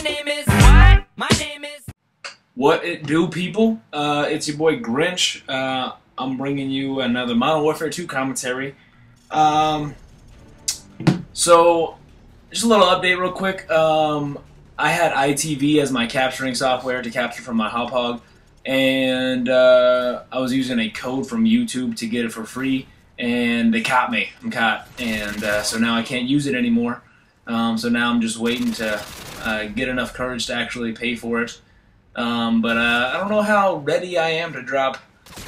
name is what? My name is. What it do, people? It's your boy Grinch. I'm bringing you another Modern Warfare 2 commentary. So, just a little update real quick. I had ITV as my capturing software to capture from my Hop Hog, and I was using a code from YouTube to get it for free, and they caught me. I'm caught, and so now I can't use it anymore. So now I'm just waiting to get enough courage to actually pay for it. But I don't know how ready I am to drop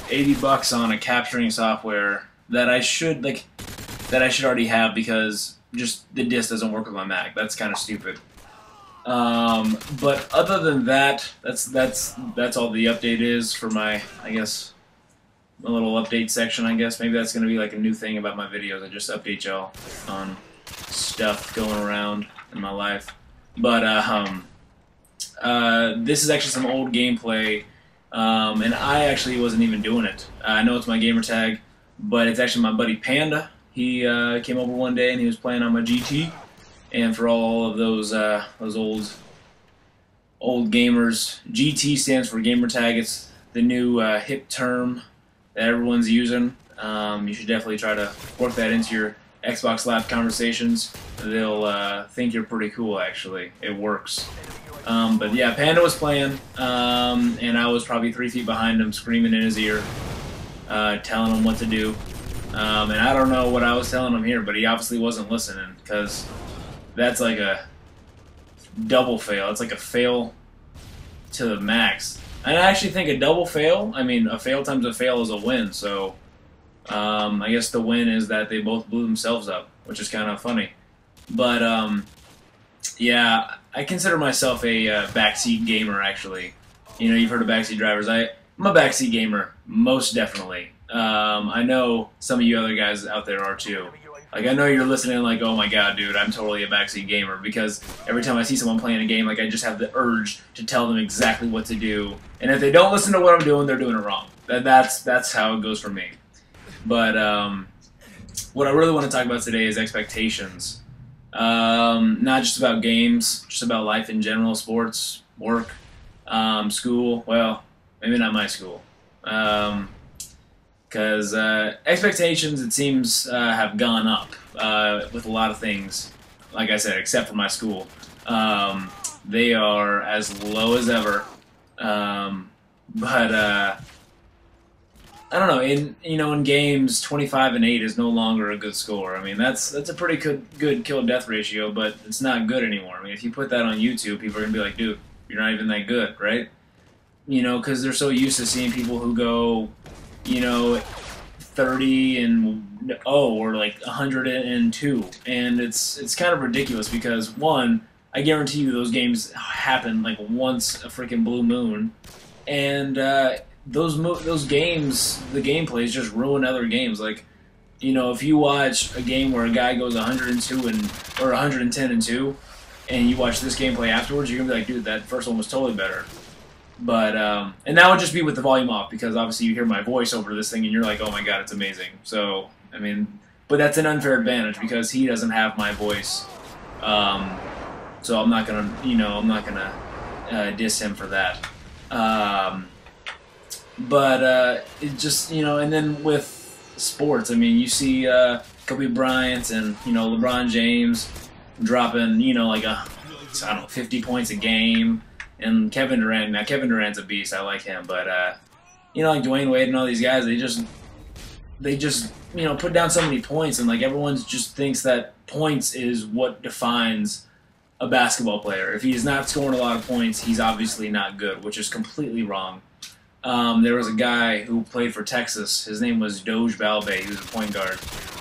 $80 on a capturing software that I should already have, because just the disk doesn't work with my Mac. That's kind of stupid. But other than that, that's all the update is for my, I guess, a little update section. I guess maybe that's gonna be like a new thing about my videos. I just update y'all on stuff going around in my life. But this is actually some old gameplay, and I actually wasn't even doing it. I know it's my gamer tag, but it's actually my buddy Panda. He came over one day and he was playing on my GT. And for all of those old gamers, GT stands for gamer tag. It's the new hip term that everyone's using. You should definitely try to work that into your Xbox Live conversations. They'll think you're pretty cool, actually. It works. But yeah, Panda was playing, and I was probably 3 feet behind him, screaming in his ear, telling him what to do. And I don't know what I was telling him here, but he obviously wasn't listening, because that's like a double fail. It's like a fail to the max. And I actually think a double fail, I mean, a fail times a fail is a win. So I guess the win is that they both blew themselves up, which is kind of funny. But yeah, I consider myself a backseat gamer, actually. You know, you've heard of backseat drivers. I'm a backseat gamer, most definitely. I know some of you other guys out there are too. Like, I know you're listening like, oh my god, dude, I'm totally a backseat gamer, because every time I see someone playing a game, like, I just have the urge to tell them exactly what to do. And if they don't listen to what I'm doing, they're doing it wrong. That's how it goes for me. But what I really want to talk about today is expectations. Not just about games, just about life in general, sports, work, school. Well, maybe not my school. Because expectations, it seems, have gone up with a lot of things. Like I said, except for my school, they are as low as ever. But I don't know. In games, 25-8 is no longer a good score. I mean, that's a pretty good kill-death ratio, but it's not good anymore. I mean, if you put that on YouTube, people are gonna be like, "Dude, you're not even that good," right? You know, because they're so used to seeing people who go, 30-0 or like 102, and it's kind of ridiculous, because one, I guarantee you those games happen like once a freaking blue moon, and those games, the gameplays just ruin other games. Like, if you watch a game where a guy goes 102 or 110-2, and you watch this gameplay afterwards, you're gonna be like, dude, that first one was totally better. But, and that would just be with the volume off, because obviously you hear my voice over this thing and you're like, oh my god, it's amazing. So, I mean, but that's an unfair advantage, because he doesn't have my voice. So I'm not gonna, diss him for that. But, it just, and then with sports, I mean, you see, Kobe Bryant and, LeBron James dropping, like I don't know, 50 points a game. And Kevin Durant, now Kevin Durant's a beast, I like him, but, like Dwayne Wade and all these guys, they just, put down so many points, and, like, everyone just thinks that points is what defines a basketball player. If he's not scoring a lot of points, he's obviously not good, which is completely wrong. There was a guy who played for Texas. His name was Doge Balbe. He was a point guard.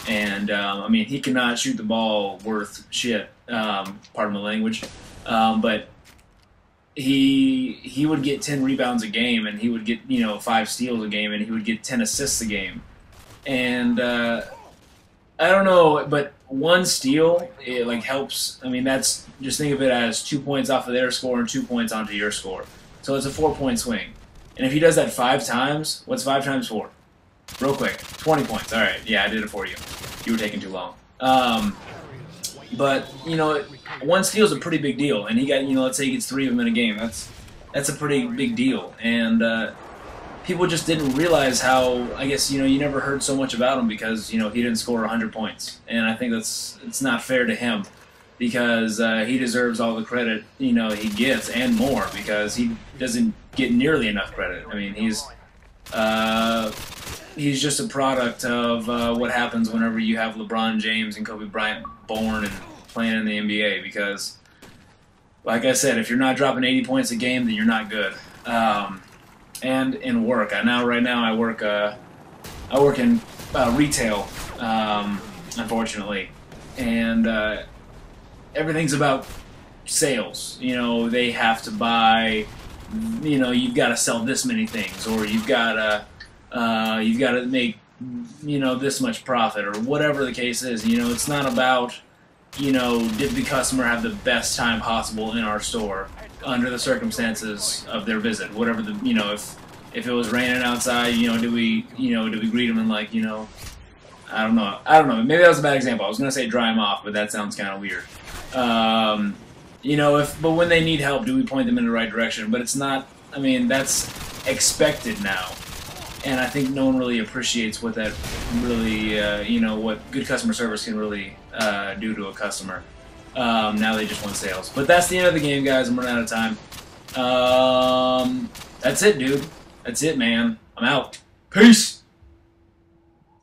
And, I mean, he cannot shoot the ball worth shit, pardon the language, but he would get 10 rebounds a game, and he would get, 5 steals a game, and he would get 10 assists a game. And I don't know, but one steal, it like helps. I mean, that's, just think of it as 2 points off of their score and 2 points onto your score. So it's a 4-point swing. And if he does that 5 times, what's 5 times 4? Real quick, 20 points. All right, yeah, I did it for you. You were taking too long. But you know, one steal is a pretty big deal, and he got, you know, let's say he gets 3 of them in a game. That's a pretty big deal, and people just didn't realize how, I guess, you know, you never heard so much about him because, you know, he didn't score 100 points, and I think it's not fair to him because he deserves all the credit, you know, he gets and more because he doesn't get nearly enough credit. I mean, he's just a product of what happens whenever you have LeBron James and Kobe Bryant born and playing in the NBA because, like I said, if you're not dropping 80 points a game, then you're not good. And in work, right now I work in retail, unfortunately, and everyth's about sales. You know, they have to buy. You know, you've got to sell this many things, or you've got to make, you know, this much profit, or whatever the case is. You know, it's not about, you know, did the customer have the best time possible in our store under the circumstances of their visit, whatever the, you know, if it was raining outside, you know, did we greet them and, like, you know, I don't know, maybe that was a bad example. I was gonna say dry them off, but that sounds kind of weird. You know, but when they need help, do we point them in the right direction? But it's not, I mean, that's expected now. And I think no one really appreciates what that really, you know, what good customer service can really do to a customer. Now they just want sales. But that's the end of the game, guys. I'm running out of time. That's it, dude. That's it, man. I'm out. Peace!